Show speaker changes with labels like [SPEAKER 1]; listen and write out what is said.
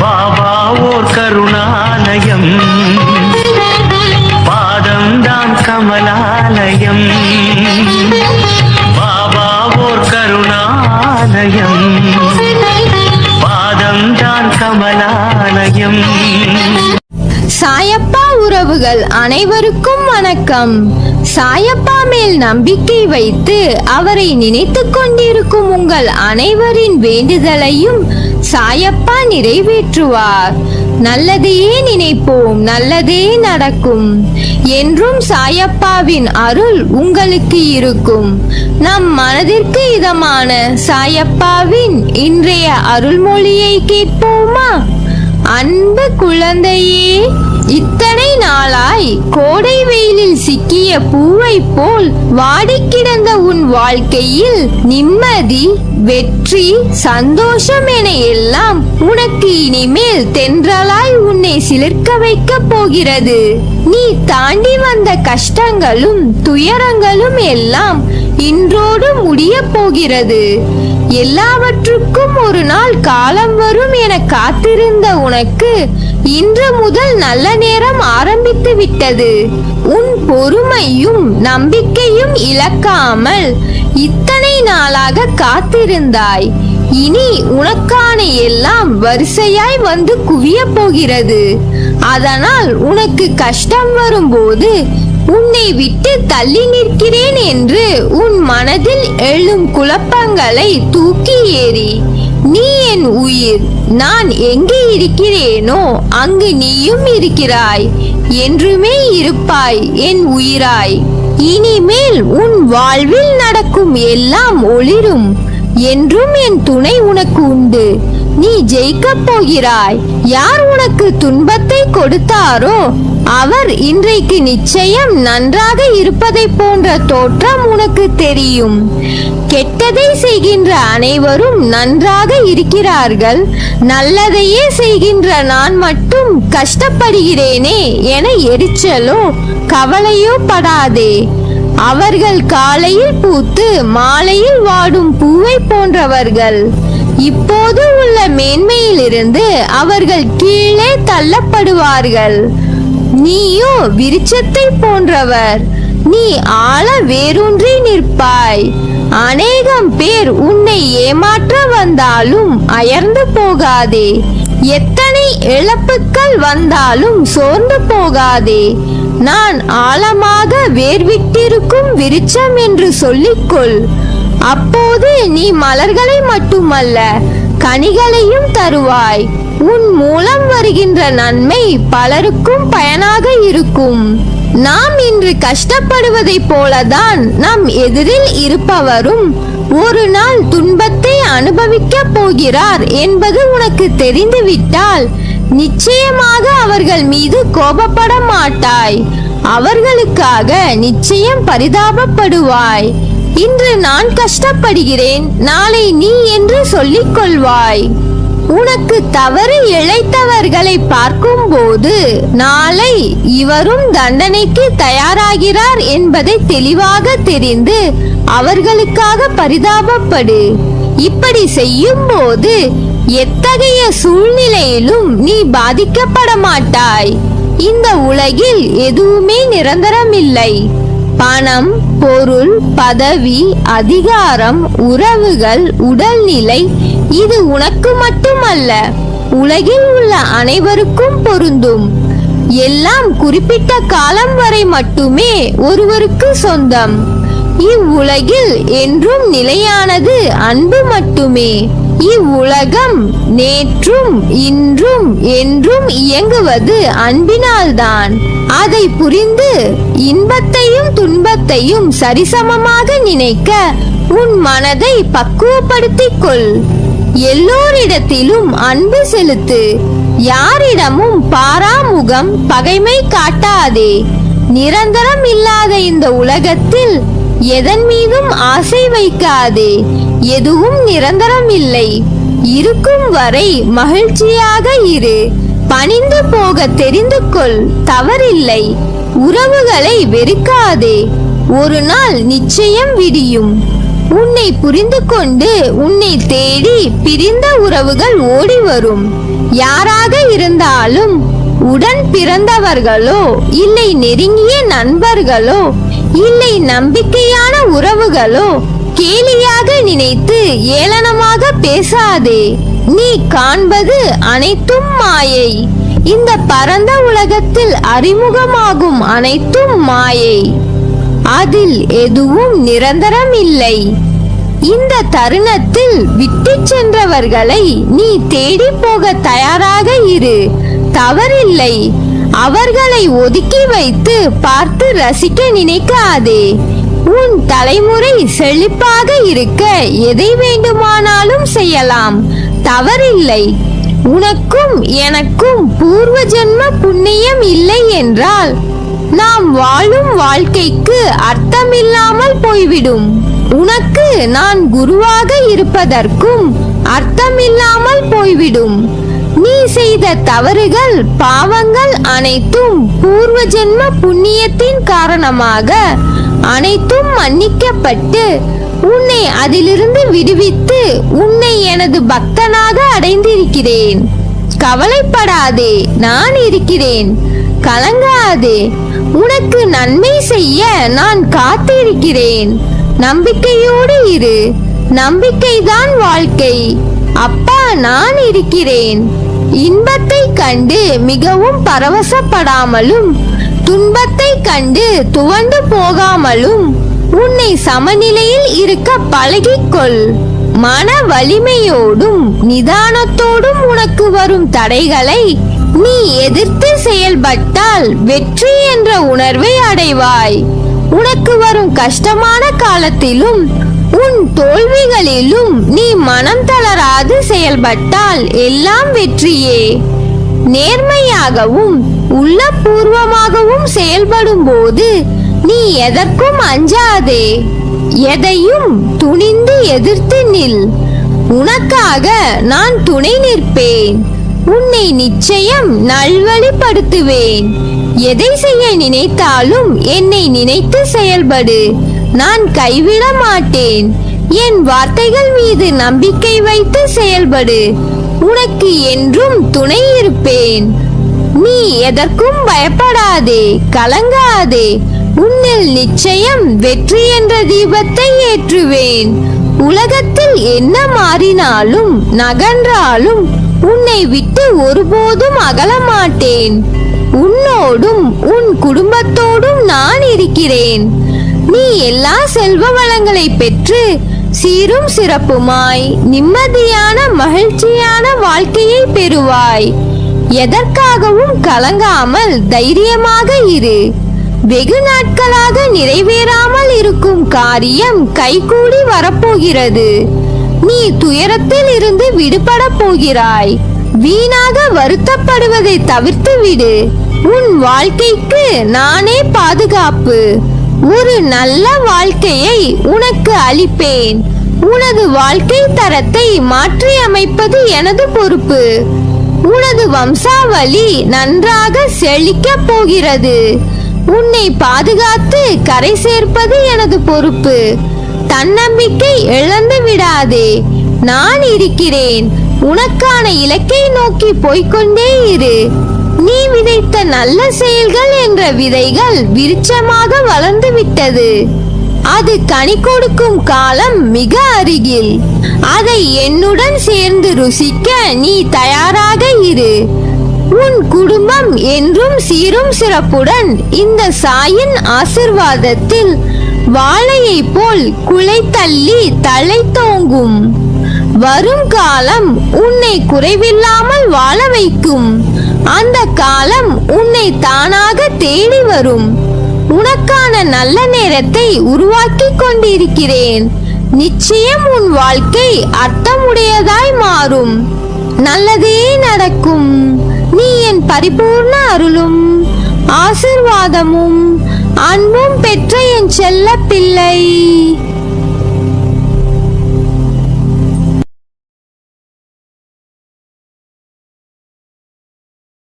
[SPEAKER 1] பாபா ஓர் கருணாலயம், பாதம்தான் கமலாலயம். பாபா ஓர் கருணாலயம், பாதம்தான் கமலாலயம்.
[SPEAKER 2] சாயப்பா உறவுகள் அனைவருக்கும் வணக்கம். சாயப்பா மேல் நம்பிக்கை வைத்து அவரை நினைத்துக் கொண்டிருக்கும் உங்கள் அனைவரின் வேண்டுதலையும் சாயப்பா நிறைவேற்றுவார். நல்லதையே நினைப்போம், நல்லதே நடக்கும். என்றும் சாயப்பாவின் அருள் உங்களுக்கு இருக்கும். நம் மனதிற்கு இதமான சாயப்பாவின் இன்றைய அருள்மொழியை கேட்போமா? அன்பு குழந்தையே, இத்தனை நாளாய் கோடை வெயிலில் சிக்கிய பூவை போல் வாடி கிடந்த உன் வாழ்க்கையில் நிம்மதி, வெற்றி, சந்தோஷம் என எல்லாம் உனக்கு இனிமேல் தென்றலாய் உன்னை சிலிர்க்க வைக்க போகிறது. நீ தாண்டி வந்த கஷ்டங்களும் துயரங்களும் எல்லாம் இன்றோடு முடிய போகிறது. எல்லாவற்றுக்கும் ஒரு நாள் காலம் வரும் என காத்திருந்த உனக்கு இன்று முதல் நல்ல நேரம் ஆரம்பித்து விட்டது. உன் பொறுமையும் நம்பிக்கையும் இழக்காமல் இத்தனை நாளாக காத்திருந்தாய். இனி உனக்கான எல்லாம் வரிசையாய் வந்து குவிய போகிறது. அதனால் உனக்கு கஷ்டம் வரும்போது உன்னை விட்டு தள்ளி நிற்கிறேன் என்று உன் மனதில் எழும் குழப்பங்களை தூக்கி ஏறி, நீ என் உயிர், நான் எங்கே இருக்கிறேனோ அங்கு நீயும் இருக்கிறாய், என்றுமே இருப்பாய் என் உயிராய். இனிமேல் உன் வாழ்வில் நடக்கும் எல்லாம் ஒளிரும். என்றும் என் துணை உனக்கு உண்டு. நீ ஜெயிக்கப் போகிறாய். யார் உனக்கு துன்பத்தை கொடுத்தாரோ அவர் இன்றைக்கு நிச்சயம் நன்றாக இருப்பதை போன்ற தோற்றம் உனக்கு தெரியும். கெட்டதை செய்கின்ற அனைவரும் நன்றாக இருக்கிறார்கள். நல்லதையே செய்கின்ற நான் மட்டும் கஷ்டப்படுகிறேனே என எரிச்சலோ கவலையோ படாதே. அவர்கள் காலையில் பூத்து மாலையில் வாடும் பூவை போன்றவர்கள். இப்போது உள்ள மேன்மையிலிருந்து அவர்கள் கீழே தள்ளப்படுவார்கள். நீயோ விருட்சத்தை போன்றவர். நீ ஆழ வேரூன்றி நிற்பாய். அநேகம் பேர் உன்னை ஏமாற்ற வந்தாலும் அயர்ந்து போகாதே. எத்தனை இழப்புக்கள் வந்தாலும் சோர்ந்து போகாதே. நான் ஆழமாக வேர்விட்டிருக்கும் விருட்சம் என்று சொல்லிக்கொள். அப்போது நீ மலர்களை மட்டுமல்ல கனிகளையும் தருவாய். உன் மூலம் வருகின்ற நன்மை பலருக்கும் பயனாக இருக்கும். நாம் இன்று கஷ்டப்படுவதை போலதான் நம் எதிரில் இருப்பவரும் ஒரு நாள் துன்பத்தை அனுபவிக்க போகிறார் என்பது உனக்கு தெரிந்துவிட்டால் நிச்சயமாக அவர்கள் மீது கோபப்பட மாட்டாய். அவர்களுக்காக நிச்சயம் பரிதாபப்படுவாய். இன்று நான் கஷ்டப்படுகிறேன், நாளை நீ என்று சொல்லிக் கொள்வாய். உனக்கு தவறு இழைத்தவர்களை பார்க்கும் போது நாளை இவரும் தண்டனைக்கு தயாராகிறார் என்பதை தெளிவாக தெரிந்து அவர்களுக்காக பரிதாபப்படு. இப்படி செய்யும் போது எத்தகைய சூழ்நிலையிலும் நீ பாதிக்கப்பட மாட்டாய். இந்த உலகில் எதுவுமே நிரந்தரமில்லை. பணம், பொருள், பதவி, அதிகாரம், உறவுகள், உடல்நிலை இது உனக்கு மட்டுமல்ல, உலகில் உள்ள அனைவருக்கும் பொருந்தும். எல்லாம் குறிப்பிட்ட காலம் வரை மட்டுமே ஒருவருக்கு சொந்தம். இவ்வுலகில் என்றும் நிலையானது அன்பு மட்டுமே. இவ்வுலகம் நேற்றும் இன்றும் என்றும் இயங்குவது அன்பினால்தான். அதை புரிந்து இன்பத்தையும் துன்பத்தையும் சரிசமமாக நினைக்க உன் மனதை பக்குவப்படுத்திக் கொள். எல்லோரிடத்திலும் அன்பு செலுத்து. யாரிடமும் பாராமுகம், பகைமை காட்டாதே. நிரந்தரம் இல்லாத இந்த உலகத்தில் எதன் மீதும் ஆசை வைக்காதே. எதுவும் நிரந்தரம் இல்லை. இருக்கும் வரை மகிழ்ச்சியாக இரு. பணிந்து போக தெரிந்து கொள், தவறில்லை. உறவுகளை வெறுக்காதே. ஒரு நாள் நிச்சயம் விடியும். உன்னை புரிந்து கொண்டு உன்னை தேடி பிரிந்த உறவுகள் ஓடி வரும். யாராக இருந்தாலும் உடன் பிறந்தவர்களோ இல்லை நெருங்கிய நண்பர்களோ இல்லை நம்பிக்கையான உறவுகளோ கேலியாக நினைத்து ஏளனமாக பேசாதே. நீ காண்பது அனைத்தும் மாயை. இந்த பரந்த உலகத்தில் அறிமுகமாகும் அனைத்தும் மாயை. அதில் எதுவும் நிரந்தரம் இல்லை. இந்த தருணத்தில் விட்டு சென்றவர்களை நீ தேடி போக தயாராக இரு. தவறில்லை. அவர்களை ஒதுக்கி வைத்து பார்த்து ரசிக்க நினைக்காதே. உன் தலைமுறை செழிப்பாக இருக்க எதை வேண்டுமானாலும் செய்யலாம். தவறில்லை. உனக்கும் எனக்கும் பூர்வ ஜென்ம புண்ணியம் இல்லை என்றால் நாம் வாழும் வாழ்க்கைக்கு அர்த்தமில்லாமல் போய்விடும். உனக்கு நான் குருவாக இருப்பதற்கும் அர்த்தமில்லாமல் போய்விடும். நீ செய்த தவறுகள் பாவங்கள் அனைத்தும் பூர்வ ஜென்ம புண்ணியத்தின் காரணமாக அனைத்தும் மன்னிக்கப்பட்டு உன்னை அதிலிருந்து விடுவித்து உன்னை எனது பக்தனாக அடைந்திருக்கிறேன். கவலைப்படாதே, நான் இருக்கிறேன். கலங்காதே. உனக்கு நன்மை செய்ய நான் காத்திருக்கிறேன். நம்பிக்கையோடு இரு. நம்பிக்கைதான் வாழ்க்கை. அப்பா, நான் இருக்கிறேன். இன்பத்தை கண்டு மிகவும் பரவசப்படாமலும் துன்பத்தை கண்டு துவண்டு போகாமலும் உன்னை சமநிலையில் இருக்க பழகிக்கொள். மன வலிமையோடும் நிதானத்தோடும் உனக்கு வரும் தடைகளை நீ எதிர்த்து செயல்பட்டால் வெற்றி என்ற உணர்வை அடைவாய். உனக்கு வரும் கஷ்டமான காலத்திலும் உன் தோல்விகளிலும் நீ மனம் தளராது செயல்பட்டால் எல்லாம் வெற்றியே. நேர்மையாகவும் உள்ளபூர்வமாகவும் செயல்படும் போது நீ எதற்கும் அஞ்சாதே. எதையும் துணிந்து எதிர்த்து நில். உனக்காக நான் துணை நிற்பேன். உன்னை நிச்சயம் நல்வழிப்படுத்துவேன். எதை செய்ய நினைத்தாலும் என்னை நினைத்து செயல்படு. நான் கைவிட மாட்டேன். என் வார்த்தைகள் மீது நம்பிக்கை வைத்து செயல்படு. உனக்கு என்றும் துணை இருப்பேன். நீ எதற்கும் பயப்படாதே, கலங்காதே. உன்னில் நிச்சயம் வெற்றி என்ற தீபத்தை ஏற்றுவேன். உலகத்தில் என்ன மாறினாலும் நகன்றாலும் உன்னை விட்டு ஒருபோதும் அகல மாட்டேன். உன்னோடும் உன் குடும்பத்தோடும் நான் இருக்கிறேன். நீ எல்லா செல்வ வளங்களை பெற்று சீரும் சிறப்புமாய் நிம்மதியான மகிழ்ச்சியான வாழ்க்கையை பெறுவாய். எதற்காகவும் கலங்காமல் தைரியமாக இரு. வெகு நாட்களாக நிறைவேறாமல் இருக்கும் காரியம் கைகூடி வரப்போகிறது. நீ துயரத்தில் இருந்து விடுபட போகிறாய். வீணாக வருத்தப்படுவதை தவிர்த்து விடு. உன் வாழ்க்கைக்கு நானே பாதுகாப்பு. ஒரு நல்ல வாழ்க்கையை உனக்கு அளிப்பேன். உனது வாழ்க்கை தரத்தை மாற்றி அமைப்பது எனது பொறுப்பு. உனது வம்சாவளி நன்றாக செழிக்க போகிறது. உன்னை பாதுகாத்து கரை சேர்ப்பது எனது பொறுப்பு. தன்னம்பிக்கை இழந்து விடாதே. நான் இருக்கிறேன். உனக்கான இலக்கை நோக்கி போய்கொண்டே இரு. நீ விதைத்த நல்ல செயல்கள் என்ற விதைகள் விருட்சமாக வளர்ந்து விட்டது. அது கனி கொடுக்கும் காலம் மிக அருகில். அதை என்னுடன் சேர்ந்து ருசிக்க நீ தயாராக இரு. உன் குடும்பம் என்றும் சீரும் சிறப்புடன் இந்த சாயின் ஆசிர்வாதத்தில் வாழையை போல் குலை தள்ளி தலை தோங்கும். வரும் காலம் உன்னை குறைவில்லாமல் வாழ வைக்கும். அந்த காலம் உன்னை தானாக தேடி வரும். உனக்கான நல்ல நேரத்தை உருவாக்கி கொண்டிருக்கிறேன். நிச்சயம் உன் வாழ்க்கை அர்த்தமுடையதாய் மாறும். நல்லதே நடக்கும். நீ என் பரிபூர்ண அருளும் ஆசிர்வாதமும் அன்பும் பெற்ற என் செல்ல பிள்ளை.